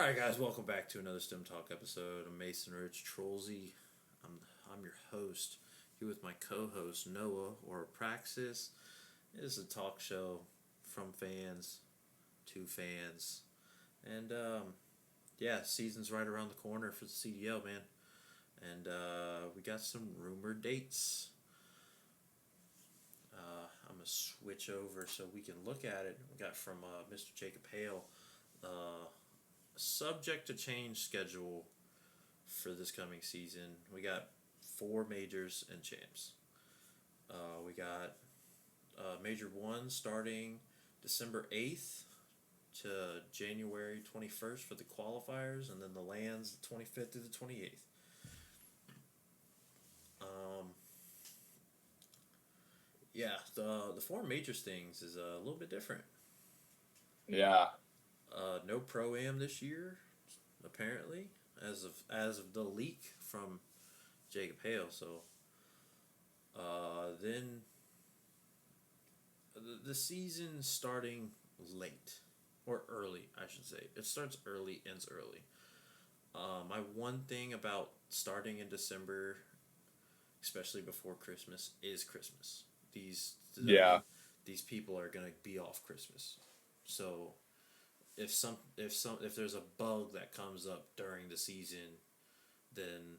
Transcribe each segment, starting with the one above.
Alright, guys, welcome back to another STEM Talk episode. I'm Mason Rich Trollsy. I'm your host. Here with my co host, Noah, or Praxis. It is a talk show from fans to fans. And, yeah, season's right around the corner for the CDL, man. And we got some rumored dates. I'm going to switch over so we can look at it. We got from Mr. Jacob Hale. Subject to change schedule for this coming season. We got 4 majors and champs. We got Major 1 starting December 8th to January 21st for the qualifiers, and then the lands the 25th through the 28th. Um, yeah, the 4 majors things is a little bit different. Yeah. No pro am this year, apparently, as of the leak from Jacob Hale. So then the season starting late or early, I should say. It starts early, ends early. My one thing about starting in December, especially before Christmas, is Christmas. I Yeah. mean, these people are gonna be off Christmas, so if there's a bug that comes up during the season, then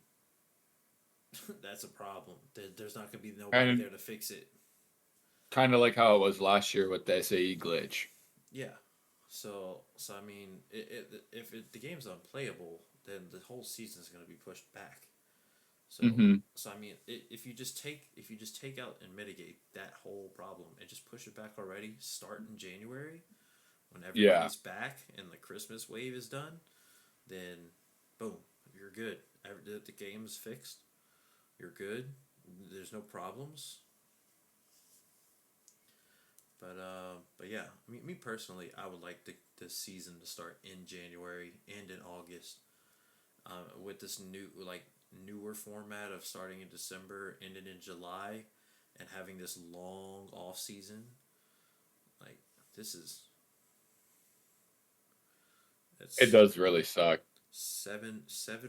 that's a problem. There's not gonna be nobody And there to fix it. kind of like how it was last year with the SAE glitch. Yeah. So I mean, if the game's unplayable, then the whole season is going to be pushed back. So Hmm. so I mean, if you just take out and mitigate that whole problem and just push it back already, start in January when Yeah. everybody's back and the Christmas wave is done, then boom, you're good. The game is fixed. You're good. There's no problems. But yeah, me personally, I would like the season to start in January and in August. With this newer format of starting in December, ending in July, and having this long off season, like this is It it's does really suck. 7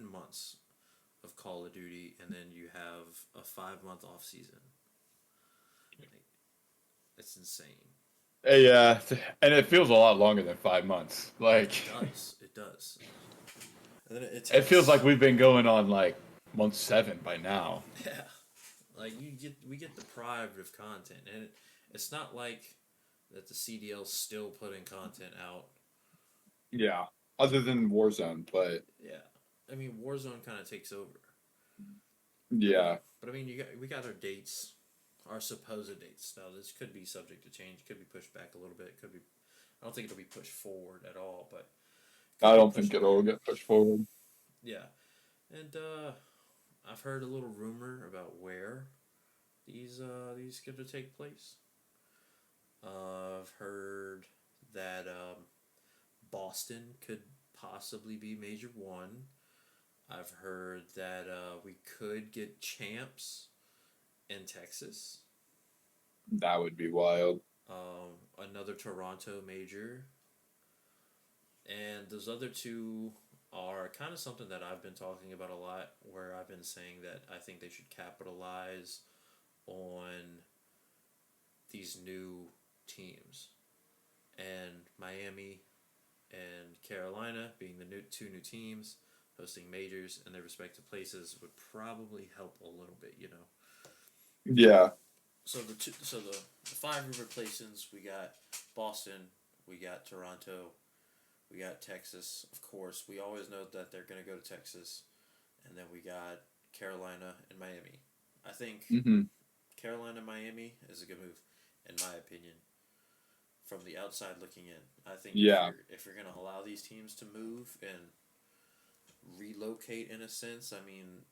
months of Call of Duty, and then you have a 5 month off season. Like it's insane. Yeah. And it feels a lot longer than 5 months. Like, It does. It does. And then it it feels like takes we've been going on like month 7 by now. yeah. Like we get deprived of content, and it's not like that the CDL's still putting content out. Yeah. Other than Warzone, but Yeah, I mean Warzone kind of takes over. yeah. But I mean we got our dates, our supposed dates. Now this could be subject to change. Could be pushed back a little bit. Could be. I don't think it'll be pushed forward at all, but I could be don't think pushed it'll back. get pushed forward. Yeah, and I've heard a little rumor about where these going to take place. I've heard that Boston could possibly be Major 1. I've heard that we could get champs in Texas. That would be wild. Another Toronto Major. And those other two are kind of something that I've been talking about a lot, where I've been saying that I think they should capitalize on these new teams. And Miami and Carolina being the two new teams hosting majors in their respective places would probably help a little bit, you know. Yeah. So the 5 river places we got Boston, we got Toronto, we got Texas. Of course, we always know that they're gonna go to Texas, and then we got Carolina and Miami. I think Hmm. Carolina Miami is a good move, in my opinion. From the outside looking in, I think if Yeah. you're gonna allow these teams to move and relocate in a sense, I mean,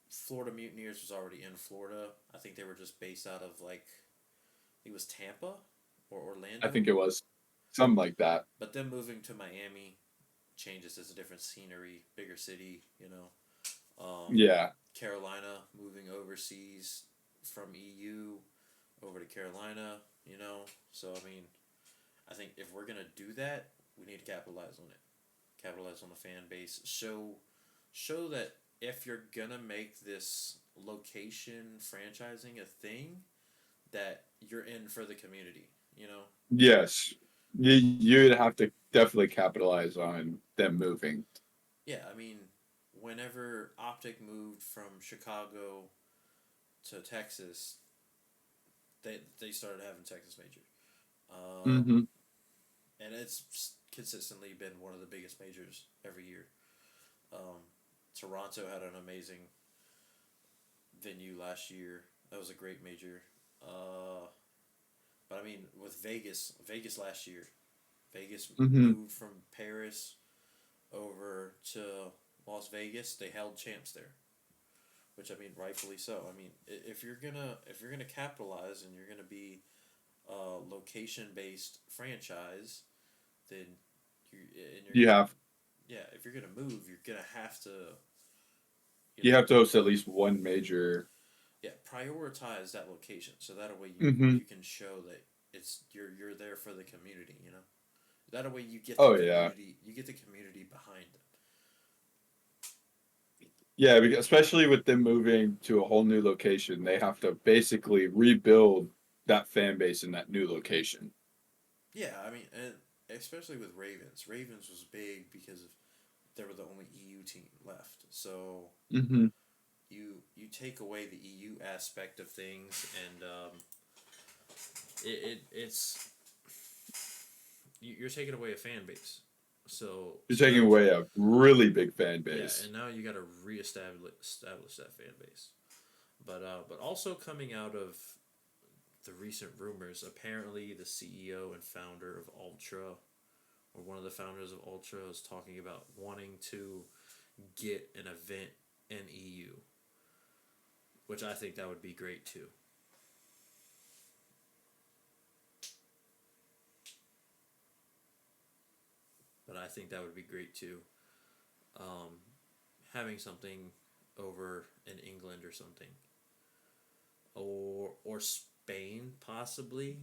Florida Mutineers was already in Florida. I think they were just based out of I think it was Tampa or I Orlando. think it was something like that. But them moving to Miami changes as a different scenery, bigger city, you know. Yeah. Carolina moving overseas from EU over to Carolina, you know. So I mean, I think if we're gonna do that, we need to capitalize on it. capitalize on the fan base. Show that if you're gonna make this location franchising a thing, that you're in for the community. You know. Yes, you'd have to definitely capitalize on them moving. Yeah, I mean, whenever Optic moved from Chicago to Texas, they started having Texas majors. Um, Hmm. and it's consistently been one of the biggest majors every year. Um, Toronto had an amazing venue last year. That was a great major. Uh, but I mean, with Vegas last year, Vegas Hmm. moved from Paris over to Las Vegas. They held champs there, which I mean, rightfully so. I mean, if you're gonna capitalize and you're gonna be a location based franchise, then you're You gonna have yeah, if you're gonna move, you're gonna have to you you know have to host at least one major. yeah prioritize that location so that way Hmm. you can show that you're there for the community. You know that way Oh yeah, you get the community behind them. yeah. Because especially with them moving to a whole new location, they have to basically rebuild that fan base in that new location. Yeah, I mean, and especially with Ravens. Ravens was big because of they were the only EU team left. So Hmm. you take away the EU aspect of things, and it's you're taking away a fan base. You're So taking now away a really big fan yeah, base. and now you got to establish that fan base. But also coming out of the recent rumors, apparently the CEO and founder of Ultra, or one of the founders of Ultra, is talking about wanting to get an event in EU, which I think that would be great too. But I think that would be great too. Um, Having something over in England or something, or Spain possibly.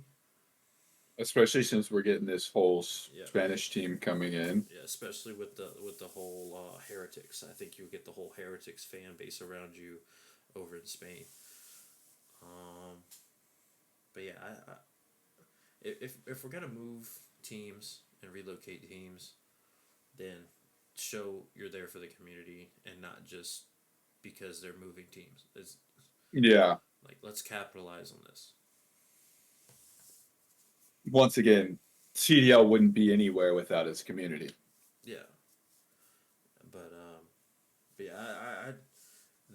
Especially since we're getting this whole Yeah, Spanish team coming in. yeah, especially with the whole heretics. I think you'll get the whole heretics fan base around you over in Spain. Um, but yeah, if we're gonna move teams and relocate teams, then show you're there for the community and not just because they're moving teams. It's Yeah. like let's capitalize on this. Once again, CDL wouldn't be anywhere without its community. Yeah, but but yeah, I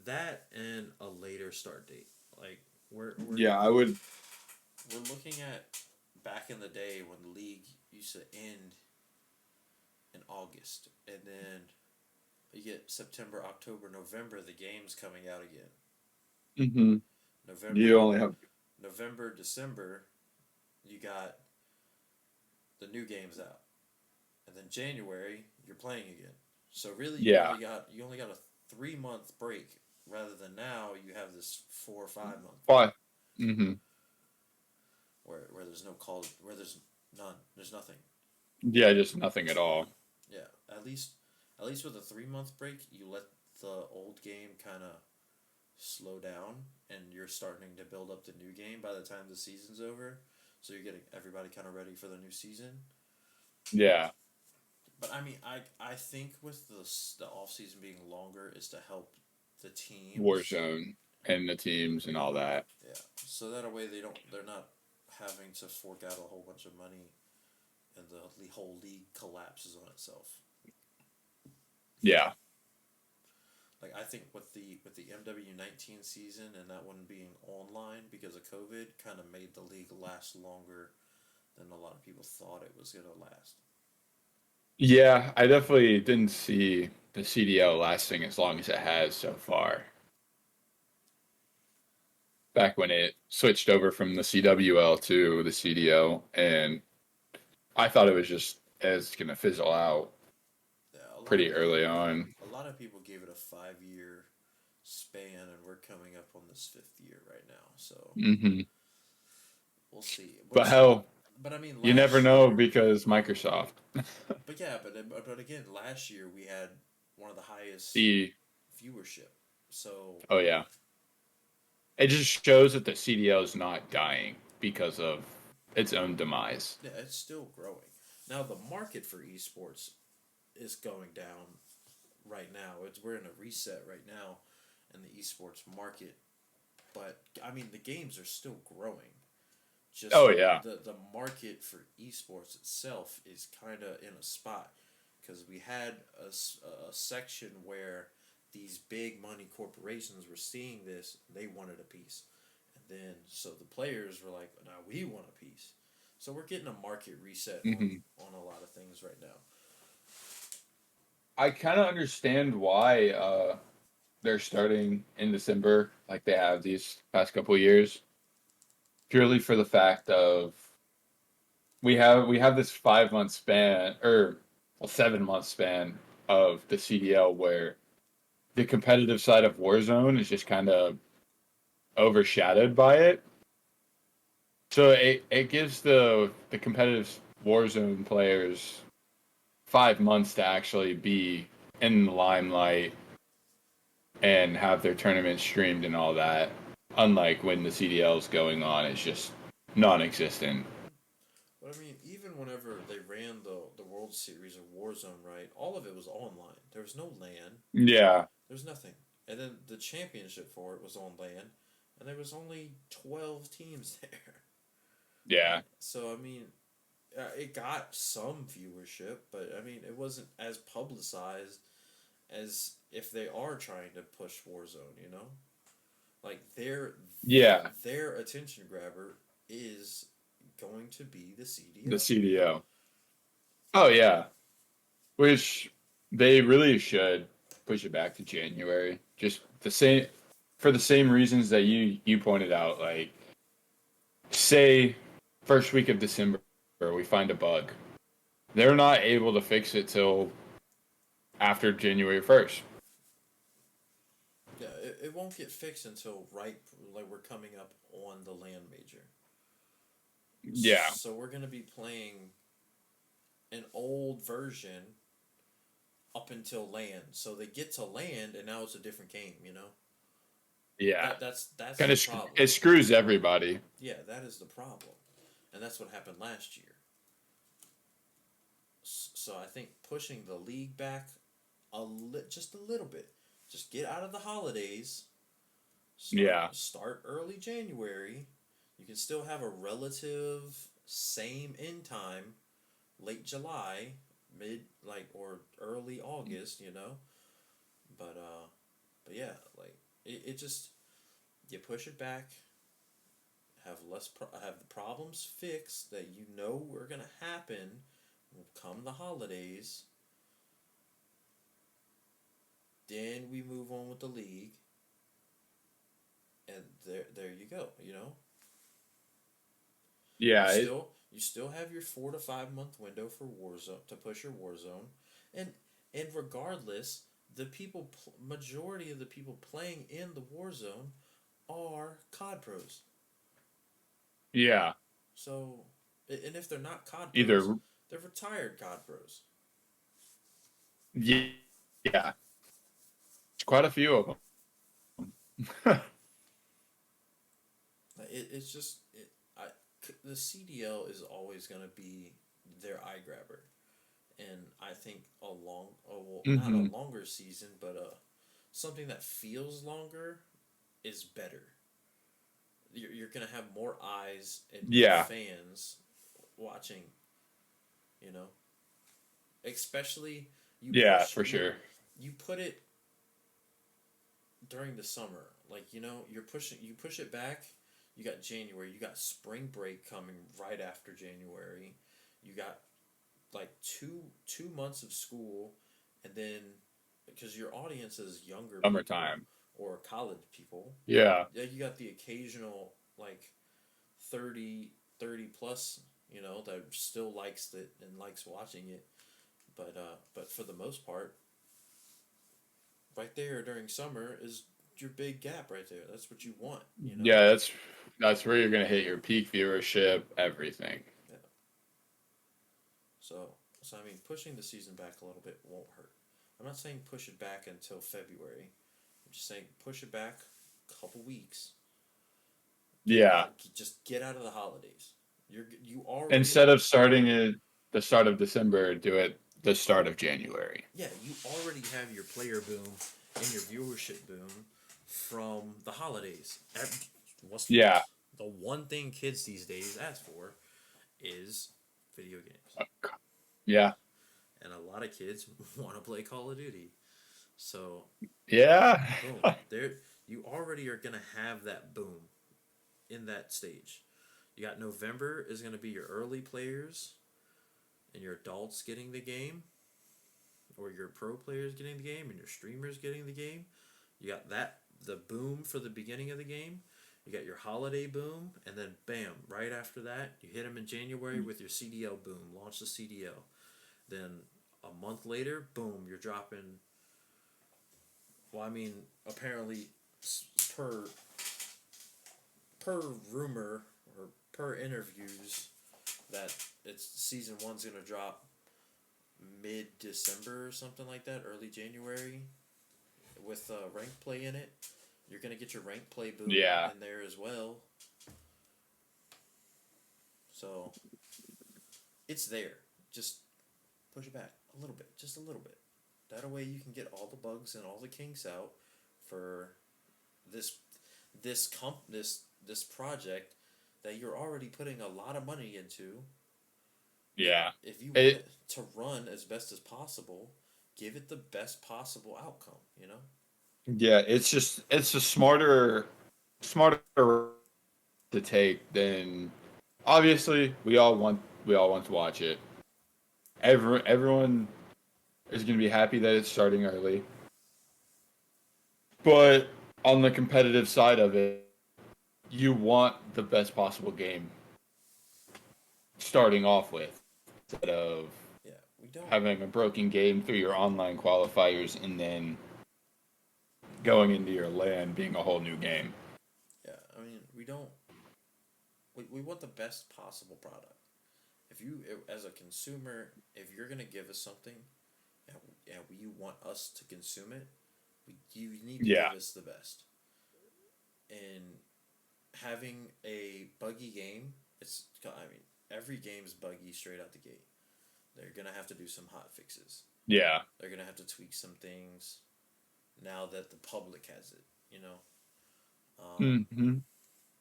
that and a later start date. Like Yeah, I would. we're looking at back in the day when the league used to end in August, and then you get September, October, November, the games coming out again. Hmm. You November, only have. December, you got the new games out, and then January you're playing again. So really, Yeah. you only got a 3 month break rather than now you have this 4 or 5 month break But. Hmm. where there's no call where there's none there's nothing. Yeah, just nothing at all. Yeah, at least with a 3 month break, you let the old game kind of slow down, and you're starting to build up the new game by the time the season's over. So you're getting everybody kind of ready for the new season. Yeah. But I mean, I think with the off season being longer is to help the teams. Warzone and the teams and all that. Yeah, so that a way they're not having to fork out a whole bunch of money, and the whole league collapses on itself. Yeah. Like I think with the MW19 season and that one being online because of COVID, kind of made the league last longer than a lot of people thought it was gonna last. Yeah, I definitely didn't see the CDL lasting as long as it has so far. Back when it switched over from the CWL to the CDL, and I thought it was just as gonna fizzle out Yeah, pretty early on. a lot of people gave it a 5 year span, and we're coming up on this fifth year right now. So Hmm. we'll see. But hell, but I mean, You never last know year, because Microsoft. but yeah, but again, last year we had one of the highest the viewership. So Oh yeah, it just shows that the CDL is not dying because of its own demise. yeah, it's still growing. Now the market for esports is going down right now. We're in a reset right now in the esports market. But I mean, the games are still growing. Oh Just yeah. the market for esports itself is kind of in a spot because we had a section where these big money corporations were seeing this, they wanted a piece, and then so the players were like, now we want a piece. So we're getting a market reset hmm on a lot of things right now. I kind of understand why they're starting in December, like they have these past couple years, purely for the fact of we have this 5 month span or a 7 month span of the CDL where the competitive side of Warzone is just kind of overshadowed by it. So it gives the competitive Warzone players 5 months to actually be in the limelight and have their tournament streamed and all that. Unlike when the CDL is going on, it's just non-existent. But I mean, even whenever they ran the World Series of Warzone, right? All of it was online. There was no LAN. Yeah, There was nothing. And then the championship for it was on LAN, and there was only 12 teams there. yeah, So I mean, it got some viewership, but I mean, it wasn't as publicized as if they are trying to push Warzone. You know, like yeah. their attention grabber is going to be the The CDL. CDL. Oh yeah, which they really should push it back to January. Just the same for the same reasons that you pointed out. Like, say, first week of December, we find a bug. They're not able to fix it till after January 1st. Yeah, it won't get fixed until right like we're coming up on the land major. Yeah, So we're gonna be playing an old version up until land. So they get to land and now it's a different game. You know yeah. that's Kind the of problem. it screws everybody. Yeah, that is the problem, and that's what happened last year. So I think pushing the league back just a little bit, just get out of the holidays. Yeah. Start early January. You can still have a relative same end time, late July, mid like or early August, you know. But yeah, like it just you push it back, have the problems fixed that you know are gonna happen come the holidays. Then we move on with the league, and there you go. You know, Yeah, it, you still have your 4 to 5 month window for Warzone to push your Warzone, and and regardless, the majority of the people playing in the Warzone are COD pros. yeah. So, and if they're not COD pros, Either they're retired COD pros. yeah, yeah. It's quite a few of them. It's just I the CDL is always gonna be their eye grabber, and I think well, not a hmm longer season, but something that feels longer is better. You're gonna have more eyes and more Yeah, fans watching. You know, especially you yeah, push for sure. you put it during the summer. Like you push it back. You got January. You got spring break coming right after January. You got like 2 months of school, and then because your audience is younger people Summertime. or college people, Yeah, yeah, you got the occasional like 30 30 plus, that still likes it and likes watching it. But for the most part, right there during summer is your big gap right there. That's what you want. yeah. That's where you're gonna hit your peak viewership. Everything. Yeah. So I mean, pushing the season back a little bit won't hurt. I'm not saying push it back until February. I'm just saying push it back a couple weeks. Get Yeah. out. Just get out of the holidays. You already Instead of starting at the start of December, do it the start of January. yeah, you already have your player boom and your viewership boom from the holidays. What's Yeah. the one thing kids these days ask for is video games, Yeah. and a lot of kids want to play Call of Duty. So Yeah. boom, there you already are gonna have that boom in that stage. You got November is gonna be your early players and your adults getting the game, or your pro players getting the game, and your streamers getting the game. You got that the boom for the beginning of the game. You got your holiday boom, and then bam, right after that, you hit them in January with your CDL boom. Launch the CDL. Then a month later, boom, you're dropping. Well, I mean, apparently, per per rumor or per interviews, that it's season one's gonna drop mid December or something like that, early January, with rank play in it. You're gonna get your rank play boom Yeah. in there as well. So it's there. Just push it back a little bit, just a little bit. That way you can get all the bugs and all the kinks out for this this project that you're already putting a lot of money into. And Yeah. if you want It it to run as best as possible, give it the best possible outcome. You know. yeah, it's a smarter to take than obviously we all want to watch it. Everyone is going to be happy that it's starting early. But on the competitive side of it, you want the best possible game starting off with instead of Yeah, we don't. having a broken game through your online qualifiers and then going into your LAN being a whole new game. Yeah, I mean, we don't. We want the best possible product. If you, as a consumer, if you're gonna give us something, and you want us to consume it, you need to Yeah. give us the best. And having a buggy game, I mean, every game's buggy straight out the gate. They're gonna have to do some hot fixes. Yeah. They're gonna have to tweak some things now that the public has it. You know. Hmm.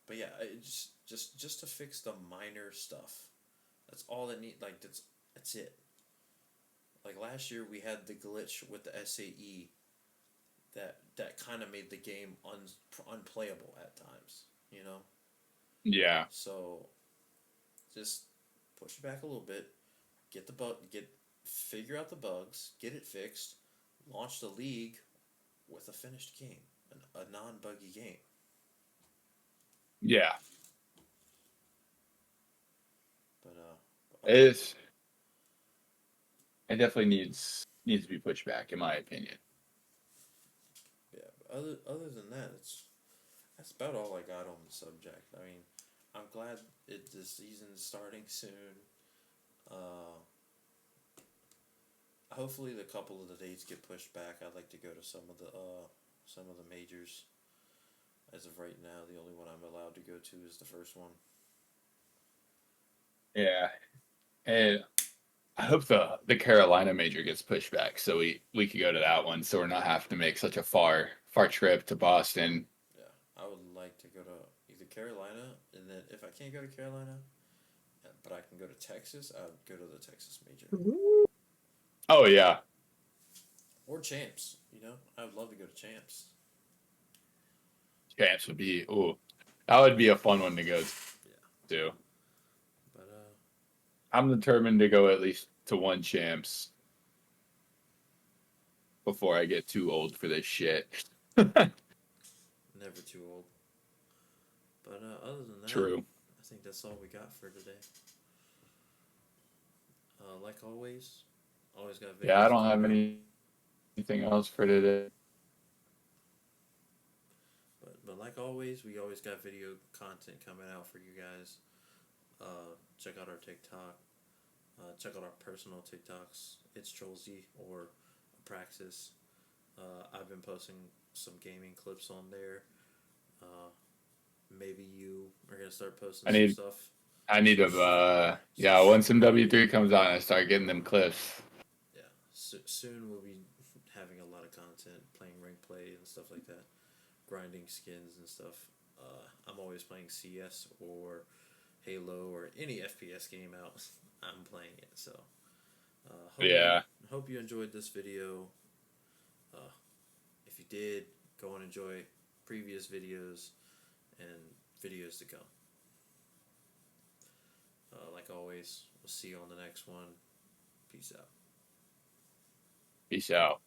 But yeah, just to fix the minor stuff. That's all that need. Like that's it. Like last year, we had the glitch with the SAE that kind of made the game unplayable at times. You know. Yeah. So just push it back a little bit. Figure out the bugs. Get it fixed. Launch the league with a finished game, a non buggy game. Yeah. But It's it definitely needs to be pushed back in my opinion. yeah. But other than that, that's about all I got on the subject. I mean, I'm glad the season's starting soon. Uh, Hopefully, the couple of the dates get pushed back. I'd like to go to some of the majors. As of right now, the only one I'm allowed to go to is the first one. Yeah. And I hope the Carolina major gets pushed back so we could go to that one so we're not having to make such a far trip to Boston. Yeah, I would like to go to either Carolina, and then if I can't go to Carolina, but I can go to Texas, I would go to the Texas major Oh yeah. or Champs. You know, I would love to go to Champs. Champs would be ooh. That would be a fun one to go Yeah, to. but I'm determined to go at least to one champs before I get too old for this shit. never too old. But other than that, True. I think that's all we got for today. Like always got Yeah, I videos don't have coming out. anything else for today. But like always, we always got video content coming out for you guys. Check out our TikTok. Check out our personal TikToks. It's Trolzy or Praxis. I've been posting some gaming clips on there. Uh, Maybe you are gonna start posting I some need stuff. I need So to so yeah, once some W3 comes on, I start getting them clips. yeah, soon we'll be having a lot of content, playing rank play and stuff like that, grinding skins and stuff. I'm always playing CS or Halo or any FPS game out. I'm playing it. So Yeah. hope you enjoyed this video. Uh, if you did, go and enjoy previous videos and videos to come. Like always, we'll see you on the next one. Peace out. Peace out.